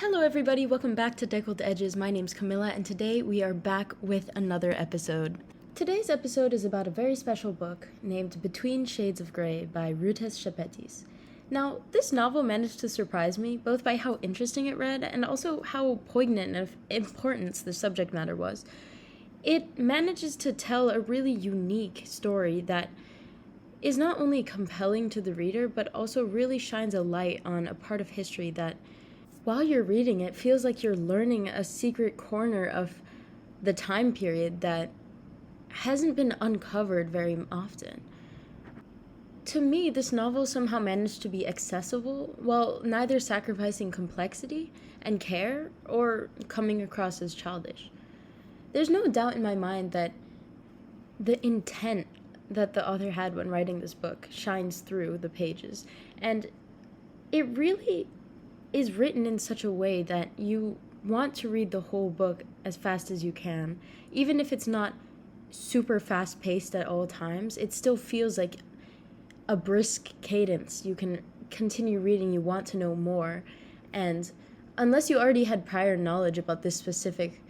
Hello, everybody. Welcome back to Deckled Edges. My name's Camilla, and today we are back with another episode. Today's episode is about a very special book named Between Shades of Grey by Rutes Shapetis. Now, this novel managed to surprise me, both by how interesting it read and also how poignant and of importance the subject matter was. It manages to tell a really unique story that is not only compelling to the reader, but also really shines a light on a part of history that while you're reading it, feels like you're learning a secret corner of the time period that hasn't been uncovered very often. To me, this novel somehow managed to be accessible while neither sacrificing complexity and care or coming across as childish. There's no doubt in my mind that the intent that the author had when writing this book shines through the pages, and it really is written in such a way that you want to read the whole book as fast as you can. Even if it's not super fast paced at all times, it still feels like a brisk cadence. You can continue reading, you want to know more. And unless you already had prior knowledge about this specific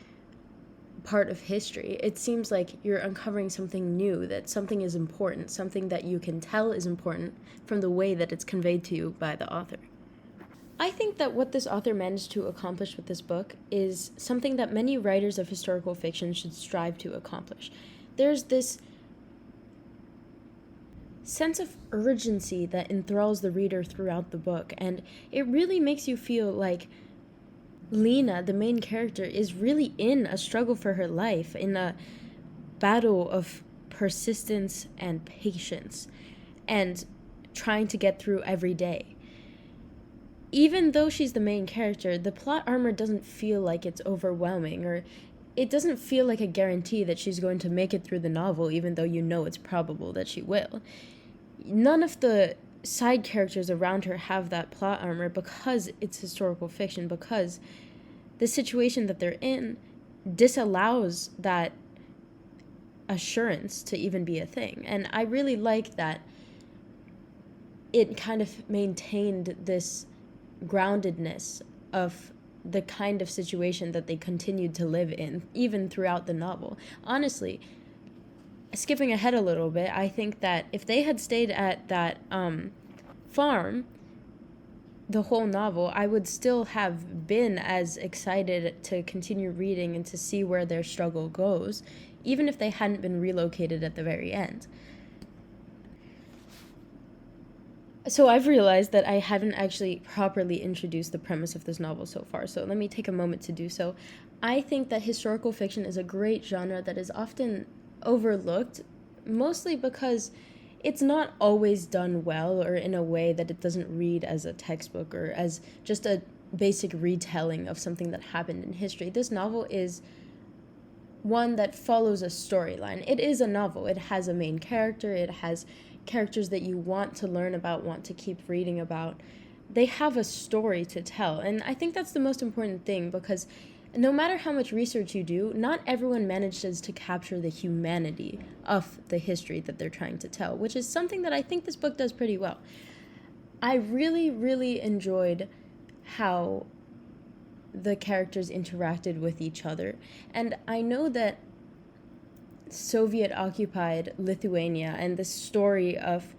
part of history, it seems like you're uncovering something new, that something is important, something that you can tell is important from the way that it's conveyed to you by the author. I think that what this author managed to accomplish with this book is something that many writers of historical fiction should strive to accomplish. There's this sense of urgency that enthralls the reader throughout the book, and it really makes you feel like Lena, the main character, is really in a struggle for her life, in a battle of persistence and patience, and trying to get through every day. Even though she's the main character, the plot armor doesn't feel like it's overwhelming, or it doesn't feel like a guarantee that she's going to make it through the novel, even though you know it's probable that she will. None of the side characters around her have that plot armor because it's historical fiction, because the situation that they're in disallows that assurance to even be a thing. And I really like that it kind of maintained this groundedness of the kind of situation that they continued to live in, even throughout the novel. Honestly, skipping ahead a little bit, I think that if they had stayed at that farm the whole novel, I would still have been as excited to continue reading and to see where their struggle goes, even if they hadn't been relocated at the very end. So I've realized that I haven't actually properly introduced the premise of this novel so far, so let me take a moment to do so. I think that historical fiction is a great genre that is often overlooked, mostly because it's not always done well or in a way that it doesn't read as a textbook or as just a basic retelling of something that happened in history. This novel is one that follows a storyline. It is a novel. It has a main character. It has characters that you want to learn about, want to keep reading about. They have a story to tell, and I think that's the most important thing, because no matter how much research you do, not everyone manages to capture the humanity of the history that they're trying to tell, which is something that I think this book does pretty well. I really, really enjoyed how the characters interacted with each other, and I know that Soviet-occupied Lithuania and the story of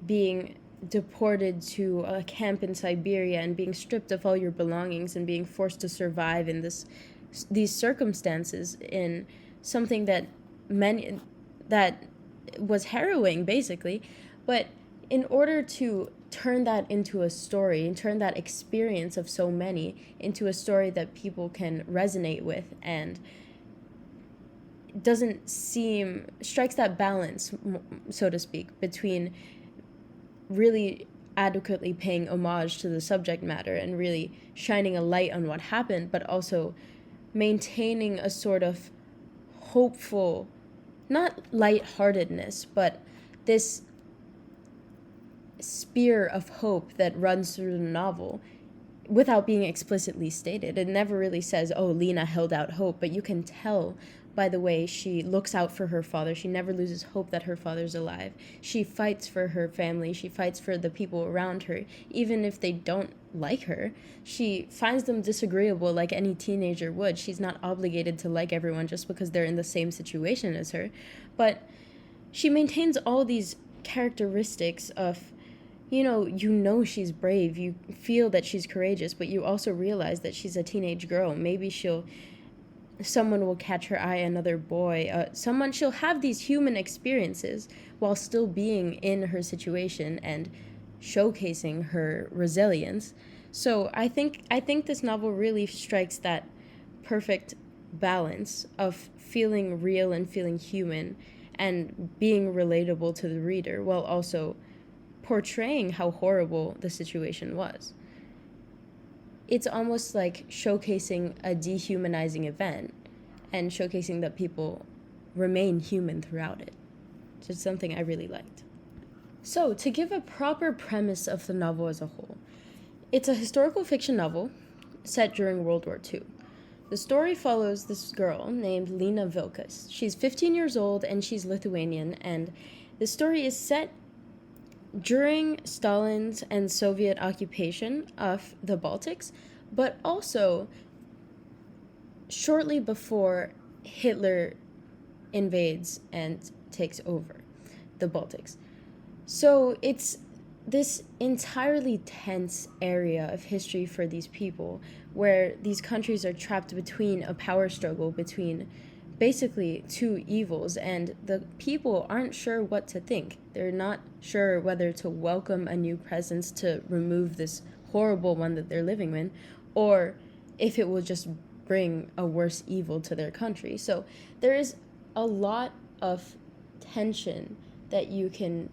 being deported to a camp in Siberia and being stripped of all your belongings and being forced to survive in these circumstances, in something that was harrowing, basically. But in order to turn that into a story and turn that experience of so many into a story that people can resonate with and strikes that balance, so to speak, between really adequately paying homage to the subject matter and really shining a light on what happened, but also maintaining a sort of hopeful, not lightheartedness, but this spear of hope that runs through the novel without being explicitly stated. It never really says, oh, Lena held out hope, but you can tell by the way she looks out for her father. She never loses hope that her father's alive. She fights for her family. She fights for the people around her, even if they don't like her. She finds them disagreeable like any teenager would. She's not obligated to like everyone just because they're in the same situation as her. But she maintains all these characteristics of, you know she's brave, you feel that she's courageous, but you also realize that she's a teenage girl. Maybe someone will catch her eye, another boy, she'll have these human experiences while still being in her situation and showcasing her resilience. So I think this novel really strikes that perfect balance of feeling real and feeling human and being relatable to the reader while also portraying how horrible the situation was. It's almost like showcasing a dehumanizing event and showcasing that people remain human throughout it. It's something I really liked. So, to give a proper premise of the novel as a whole, it's a historical fiction novel set during World War II. The story follows this girl named Lena Vilkas. She's 15 years old and she's Lithuanian, and the story is set during Stalin's and Soviet occupation of the Baltics, but also shortly before Hitler invades and takes over the Baltics. So it's this entirely tense area of history for these people where these countries are trapped between a power struggle between basically two evils, and the people aren't sure what to think. They're not sure whether to welcome a new presence to remove this horrible one that they're living in, or if it will just bring a worse evil to their country. So there is a lot of tension that you can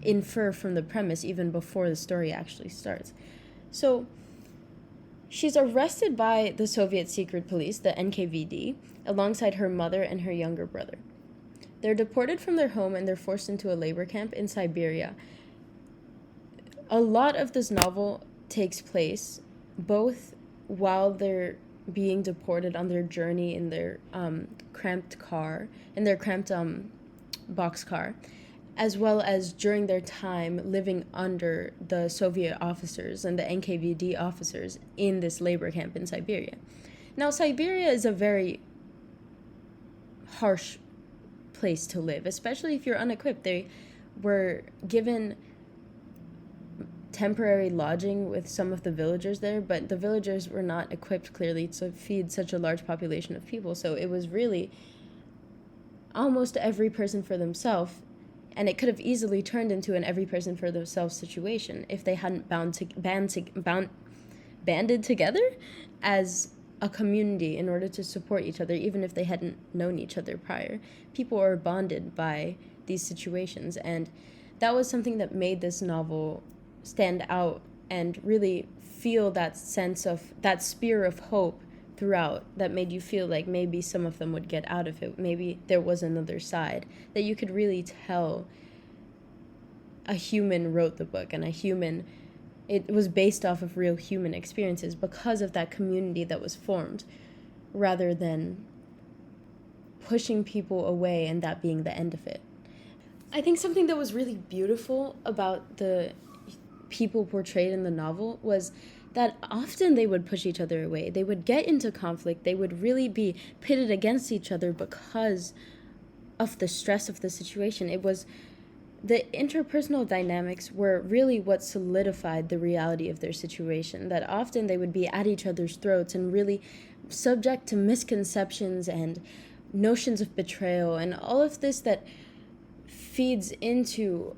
infer from the premise even before the story actually starts. So she's arrested by the Soviet secret police, the NKVD, alongside her mother and her younger brother. They're deported from their home and they're forced into a labor camp in Siberia. A lot of this novel takes place both while they're being deported on their journey in their cramped boxcar, as well as during their time living under the Soviet officers and the NKVD officers in this labor camp in Siberia. Now, Siberia is a very harsh place to live, especially if you're unequipped. They were given temporary lodging with some of the villagers there, but the villagers were not equipped clearly to feed such a large population of people. So it was really almost every person for themselves, and it could have easily turned into an every person for themselves situation if they hadn't banded together as a community in order to support each other, even if they hadn't known each other prior. People are bonded by these situations, and that was something that made this novel stand out and really feel that sense of that spear of hope throughout, that made you feel like maybe some of them would get out of it, maybe there was another side, that you could really tell a human wrote the book, and it was based off of real human experiences because of that community that was formed, rather than pushing people away and that being the end of it. I think something that was really beautiful about the people portrayed in the novel was that often they would push each other away. They would get into conflict. They would really be pitted against each other because of the stress of the situation. It was the interpersonal dynamics were really what solidified the reality of their situation, that often they would be at each other's throats and really subject to misconceptions and notions of betrayal and all of this that feeds into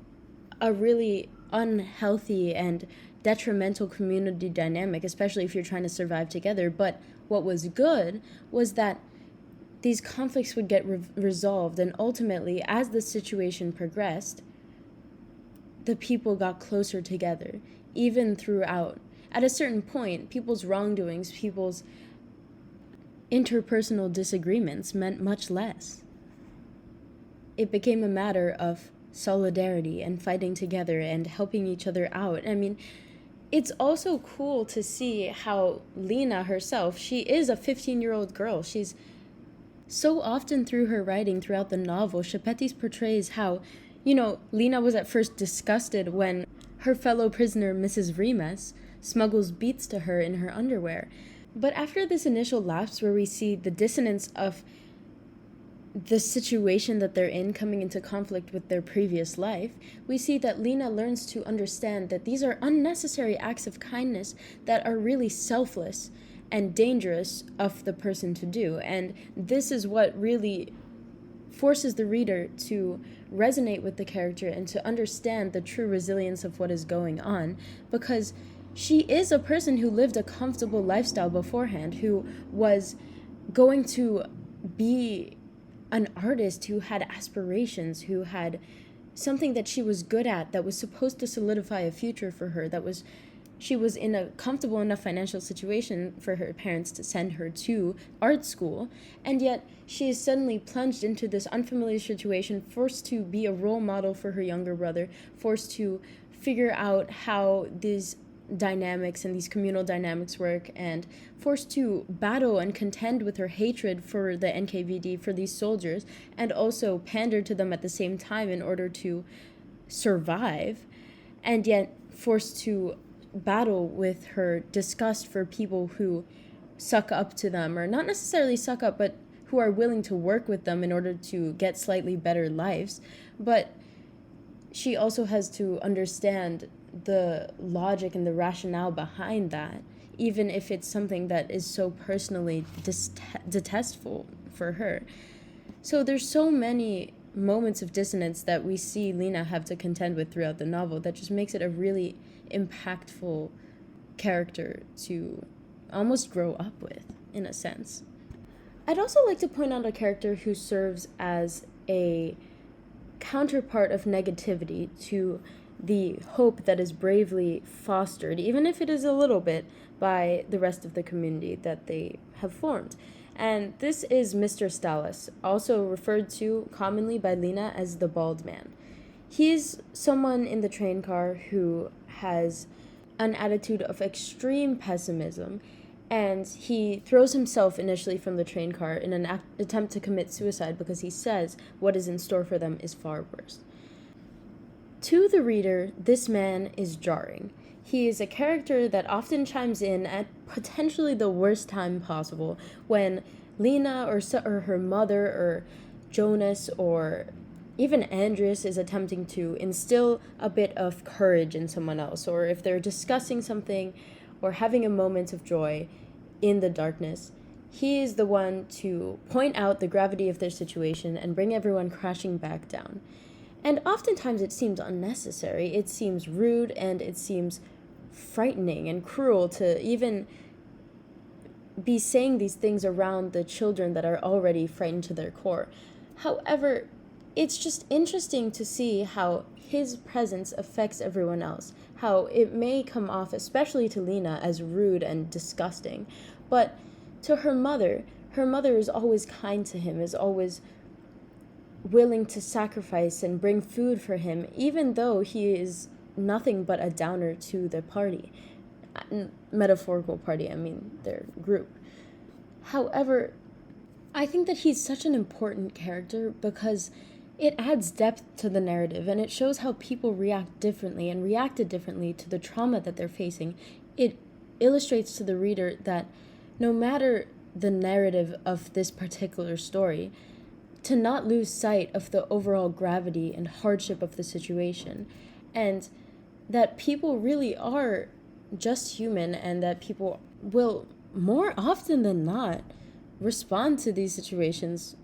a really unhealthy and detrimental community dynamic, especially if you're trying to survive together. But what was good was that these conflicts would get resolved, and ultimately, as the situation progressed, the people got closer together, even throughout. At a certain point, people's wrongdoings, people's interpersonal disagreements meant much less. It became a matter of solidarity and fighting together and helping each other out. I mean, it's also cool to see how Lena herself, she is a 15-year-old girl. She's so often through her writing throughout the novel, Shapetis portrays how, Lena was at first disgusted when her fellow prisoner, Mrs. Rimes, smuggles beets to her in her underwear. But after this initial lapse where we see the dissonance of the situation that they're in coming into conflict with their previous life, we see that Lena learns to understand that these are unnecessary acts of kindness that are really selfless and dangerous of the person to do. And this is what really forces the reader to resonate with the character and to understand the true resilience of what is going on, because she is a person who lived a comfortable lifestyle beforehand, who was going to be an artist, who had aspirations, who had something that she was good at that was supposed to solidify a future for her, she was in a comfortable enough financial situation for her parents to send her to art school, and yet she is suddenly plunged into this unfamiliar situation, forced to be a role model for her younger brother, forced to figure out how these dynamics and these communal dynamics work, and forced to battle and contend with her hatred for the NKVD, for these soldiers, and also pander to them at the same time in order to survive, and yet forced to battle with her disgust for people who suck up to them, or not necessarily suck up, but who are willing to work with them in order to get slightly better lives. But she also has to understand the logic and the rationale behind that, even if it's something that is so personally detestful for her. So there's so many moments of dissonance that we see Lena have to contend with throughout the novel that just makes it a really impactful character to almost grow up with, in a sense. I'd also like to point out a character who serves as a counterpart of negativity to the hope that is bravely fostered, even if it is a little bit, by the rest of the community that they have formed. And this is Mr. Stallis, also referred to commonly by Lena as the bald man. He's someone in the train car who has an attitude of extreme pessimism, and he throws himself initially from the train car in an attempt to commit suicide because he says what is in store for them is far worse. To the reader, this man is jarring. He is a character that often chimes in at potentially the worst time possible, when Lena or her mother or Jonas or even Andreas is attempting to instill a bit of courage in someone else, or if they're discussing something or having a moment of joy in the darkness, he is the one to point out the gravity of their situation and bring everyone crashing back down. And oftentimes it seems unnecessary, it seems rude, and it seems frightening and cruel to even be saying these things around the children that are already frightened to their core. However, it's just interesting to see how his presence affects everyone else, how it may come off, especially to Lena, as rude and disgusting, but to her mother is always kind to him, is always willing to sacrifice and bring food for him, even though he is nothing but a downer to the party. Metaphorical party, I mean their group. However, I think that he's such an important character because it adds depth to the narrative, and it shows how people react differently and reacted differently to the trauma that they're facing. It illustrates to the reader that no matter the narrative of this particular story, to not lose sight of the overall gravity and hardship of the situation, and that people really are just human, and that people will, more often than not, respond to these situations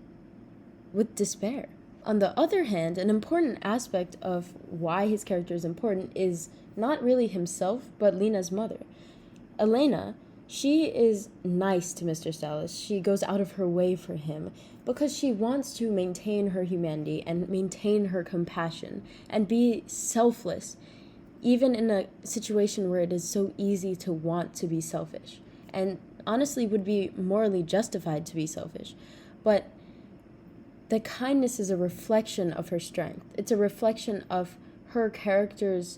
with despair. On the other hand, an important aspect of why his character is important is not really himself, but Lena's mother. Elena, she is nice to Mr. Stallis. She goes out of her way for him because she wants to maintain her humanity and maintain her compassion and be selfless, even in a situation where it is so easy to want to be selfish, and honestly would be morally justified to be selfish. But the kindness is a reflection of her strength. It's a reflection of her character's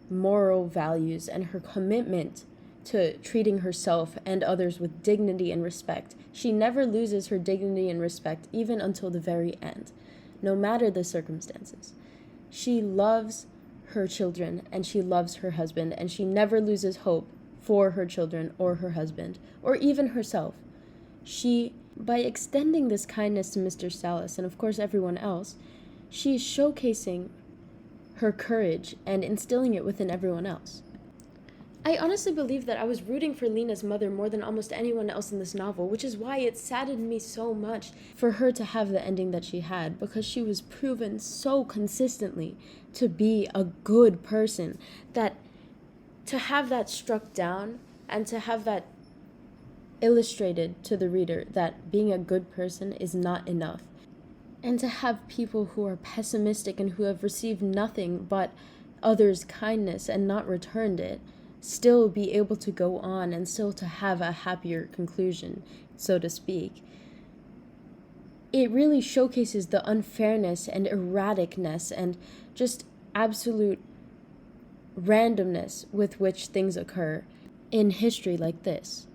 moral values and her commitment to treating herself and others with dignity and respect. She never loses her dignity and respect, even until the very end, no matter the circumstances. She loves her children and she loves her husband, and she never loses hope for her children or her husband, or even herself. She, by extending this kindness to Mr. Salas and of course everyone else, she is showcasing her courage and instilling it within everyone else. I honestly believe that I was rooting for Lena's mother more than almost anyone else in this novel, which is why it saddened me so much for her to have the ending that she had, because she was proven so consistently to be a good person, that to have that struck down and to have that illustrated to the reader that being a good person is not enough, and to have people who are pessimistic and who have received nothing but others' kindness and not returned it, still be able to go on and still to have a happier conclusion, so to speak. It really showcases the unfairness and erraticness and just absolute randomness with which things occur in history like this.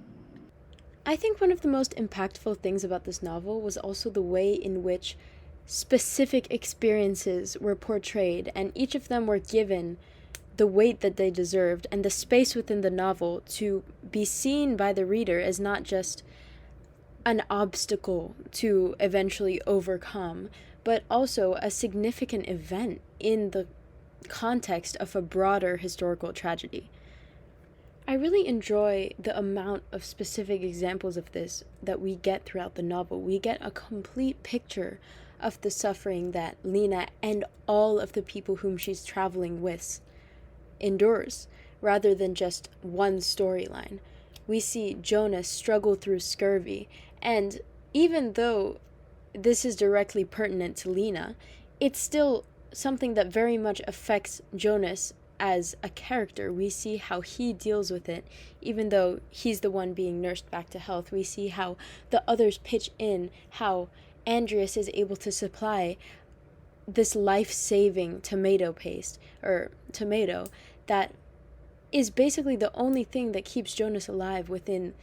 I think one of the most impactful things about this novel was also the way in which specific experiences were portrayed, and each of them were given the weight that they deserved and the space within the novel to be seen by the reader as not just an obstacle to eventually overcome, but also a significant event in the context of a broader historical tragedy. I really enjoy the amount of specific examples of this that we get throughout the novel. We get a complete picture of the suffering that Lena and all of the people whom she's traveling with endures, rather than just one storyline. We see Jonas struggle through scurvy, and even though this is directly pertinent to Lena, it's still something that very much affects Jonas as a character. We see how he deals with it, even though he's the one being nursed back to health. We see how the others pitch in, how Andreas is able to supply this life-saving tomato paste, or tomato, that is basically the only thing that keeps Jonas alive within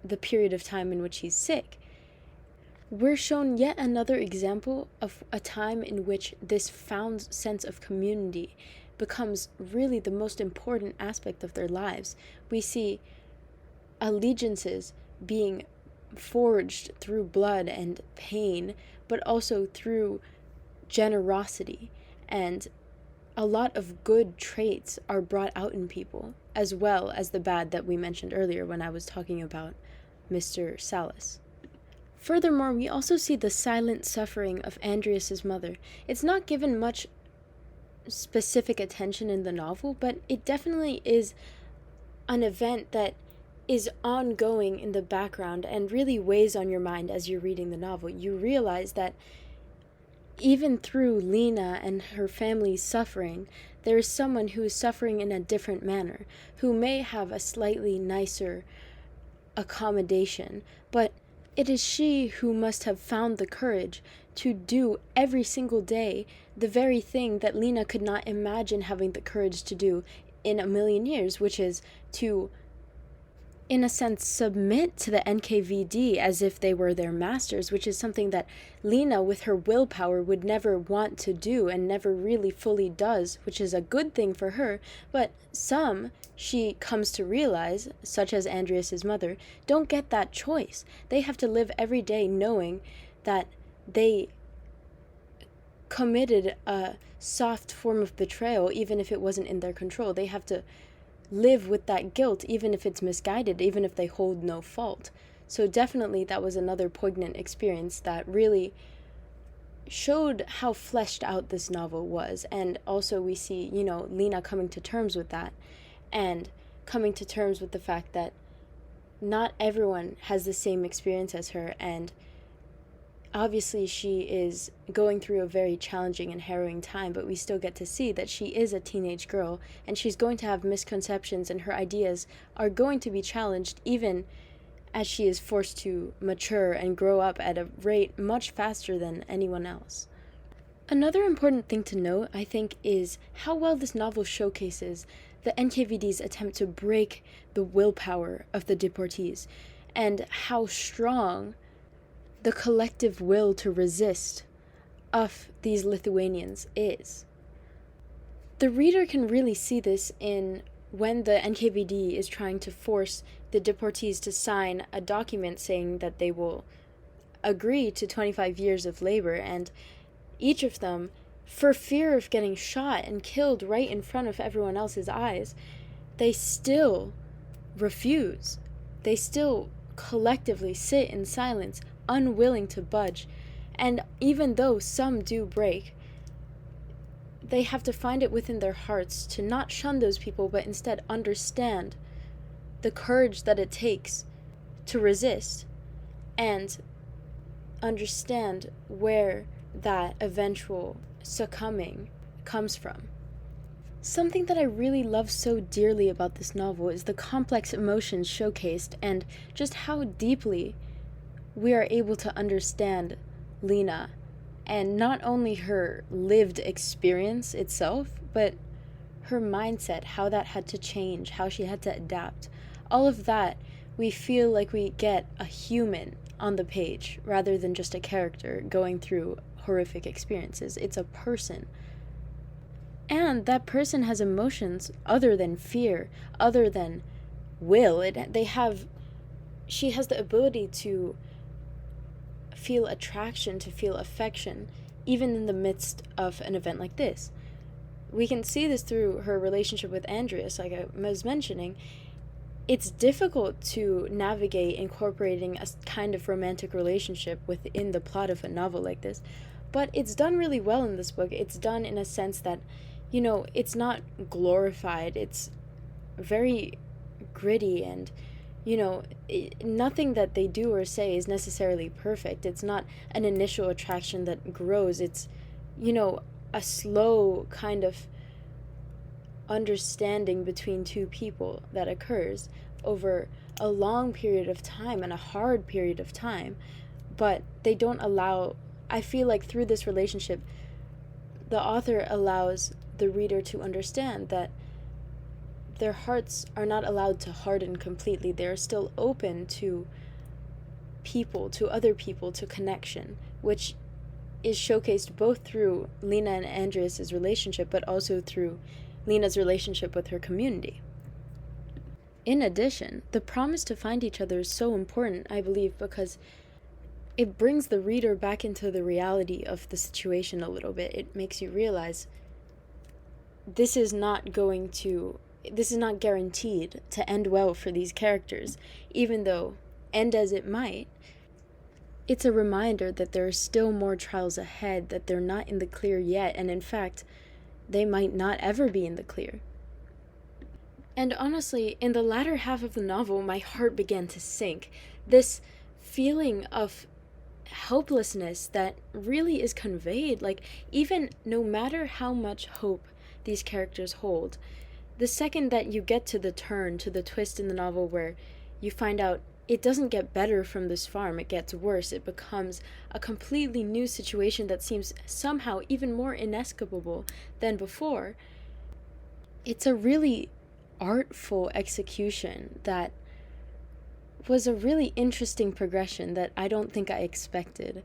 the period of time in which he's sick. We're shown yet another example of a time in which this found sense of community becomes really the most important aspect of their lives. We see allegiances being forged through blood and pain, but also through generosity, and a lot of good traits are brought out in people, as well as the bad that we mentioned earlier when I was talking about Mr. Salas. Furthermore, we also see the silent suffering of Andreas's mother. It's not given much specific attention in the novel, but it definitely is an event that is ongoing in the background and really weighs on your mind as you're reading the novel. You realize that even through Lena and her family's suffering, there is someone who is suffering in a different manner, who may have a slightly nicer accommodation, but it is she who must have found the courage to do every single day the very thing that Lena could not imagine having the courage to do in a million years, which is to, in a sense, submit to the NKVD as if they were their masters, which is something that Lena, with her willpower, would never want to do and never really fully does, which is a good thing for her. But some, she comes to realize, such as Andreas's mother, don't get that choice. They have to live every day knowing that they committed a soft form of betrayal, even if it wasn't in their control. They have to live with that guilt, even if it's misguided, even if they hold no fault. So definitely that was another poignant experience that really showed how fleshed out this novel was. And also we see, Lena coming to terms with that, and coming to terms with the fact that not everyone has the same experience as her, and obviously she is going through a very challenging and harrowing time, but we still get to see that she is a teenage girl, and she's going to have misconceptions, and her ideas are going to be challenged even as she is forced to mature and grow up at a rate much faster than anyone else. Another important thing to note, I think, is how well this novel showcases the NKVD's attempt to break the willpower of the deportees, and how strong the collective will to resist of these Lithuanians is. The reader can really see this in when the NKVD is trying to force the deportees to sign a document saying that they will agree to 25 years of labor, and each of them, for fear of getting shot and killed right in front of everyone else's eyes, they still refuse. They still collectively sit in silence, unwilling to budge. And even though some do break, they have to find it within their hearts to not shun those people, but instead understand the courage that it takes to resist, and understand where that eventual succumbing comes from. Something that I really love so dearly about this novel is the complex emotions showcased and just how deeply we are able to understand Lena, and not only her lived experience itself, but her mindset, how that had to change, how she had to adapt. All of that, we feel like we get a human on the page rather than just a character going through horrific experiences. It's a person. And that person has emotions other than fear, other than will. She has the ability to feel attraction, to feel affection, even in the midst of an event like this. We can see this through her relationship with Andreas, like I was mentioning. It's difficult to navigate incorporating a kind of romantic relationship within the plot of a novel like this, but it's done really well in this book. It's done in a sense that, it's not glorified. It's very gritty, and nothing that they do or say is necessarily perfect. It's not an initial attraction that grows. It's, a slow kind of understanding between two people that occurs over a long period of time and a hard period of time. But they don't allow, I feel like through this relationship, the author allows the reader to understand that their hearts are not allowed to harden completely. They're still open to people, to other people, to connection, which is showcased both through Lena and Andreas' relationship, but also through Lena's relationship with her community. In addition, the promise to find each other is so important, I believe, because it brings the reader back into the reality of the situation a little bit. It makes you realize this is not guaranteed to end well for these characters, even though, end as it might. It's a reminder that there are still more trials ahead, that they're not in the clear yet, and in fact, they might not ever be in the clear. And honestly, in the latter half of the novel, my heart began to sink. This feeling of helplessness that really is conveyed, like, even no matter how much hope these characters hold, the second that you get to the turn, to the twist in the novel where you find out it doesn't get better from this farm, it gets worse. It becomes a completely new situation that seems somehow even more inescapable than before. It's a really artful execution that was a really interesting progression that I don't think I expected.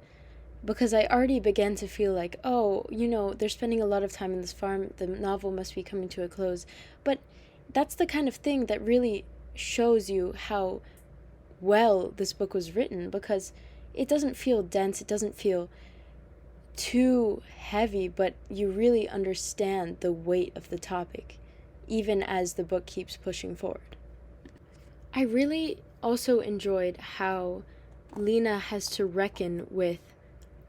Because I already began to feel like, they're spending a lot of time in this farm, the novel must be coming to a close. But that's the kind of thing that really shows you how well this book was written, because it doesn't feel dense, it doesn't feel too heavy, but you really understand the weight of the topic, even as the book keeps pushing forward. I really also enjoyed how Lena has to reckon with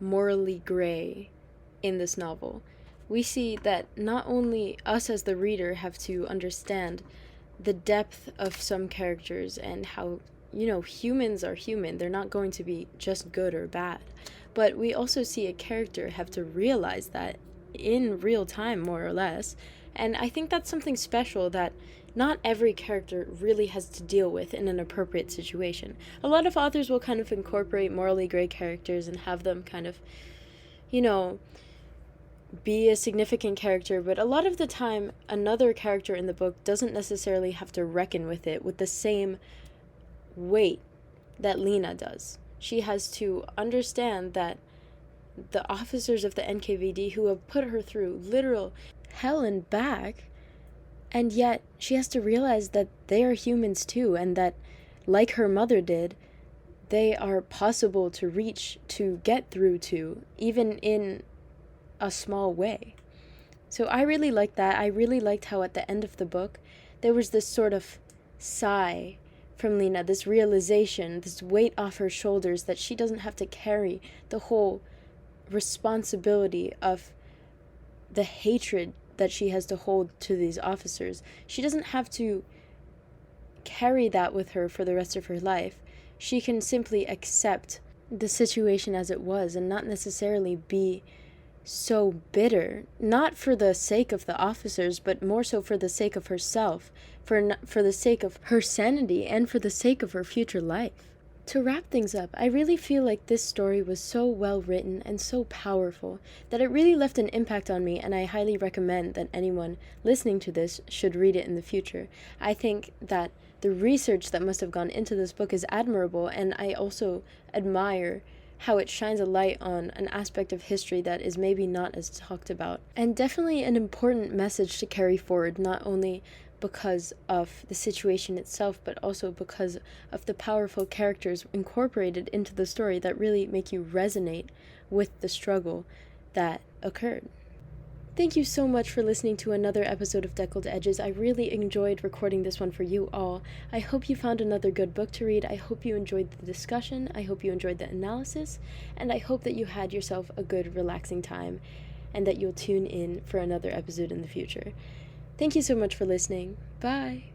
morally gray in this novel. We see that not only us as the reader have to understand the depth of some characters and how, humans are human. They're not going to be just good or bad. But we also see a character have to realize that in real time, more or less. And I think that's something special that not every character really has to deal with in an appropriate situation. A lot of authors will kind of incorporate morally gray characters and have them kind of, be a significant character, but a lot of the time, another character in the book doesn't necessarily have to reckon with it with the same weight that Lena does. She has to understand that the officers of the NKVD who have put her through literal hell and back And yet, she has to realize that they are humans too, and that, like her mother did, they are possible to reach, to get through to, even in a small way. So I really liked that. I really liked how at the end of the book, there was this sort of sigh from Lena, this realization, this weight off her shoulders that she doesn't have to carry the whole responsibility of the hatred that she has to hold to these officers. She doesn't have to carry that with her for the rest of her life. She can simply accept the situation as it was and not necessarily be so bitter, not for the sake of the officers, but more so for the sake of herself, for the sake of her sanity, and for the sake of her future life. To wrap things up, I really feel like this story was so well written and so powerful that it really left an impact on me, and I highly recommend that anyone listening to this should read it in the future. I think that the research that must have gone into this book is admirable, and I also admire how it shines a light on an aspect of history that is maybe not as talked about. And definitely an important message to carry forward, not only because of the situation itself, but also because of the powerful characters incorporated into the story that really make you resonate with the struggle that occurred. Thank you so much for listening to another episode of Deckled Edges. I really enjoyed recording this one for you all. I hope you found another good book to read. I hope you enjoyed the discussion. I hope you enjoyed the analysis. And I hope that you had yourself a good, relaxing time and that you'll tune in for another episode in the future. Thank you so much for listening. Bye!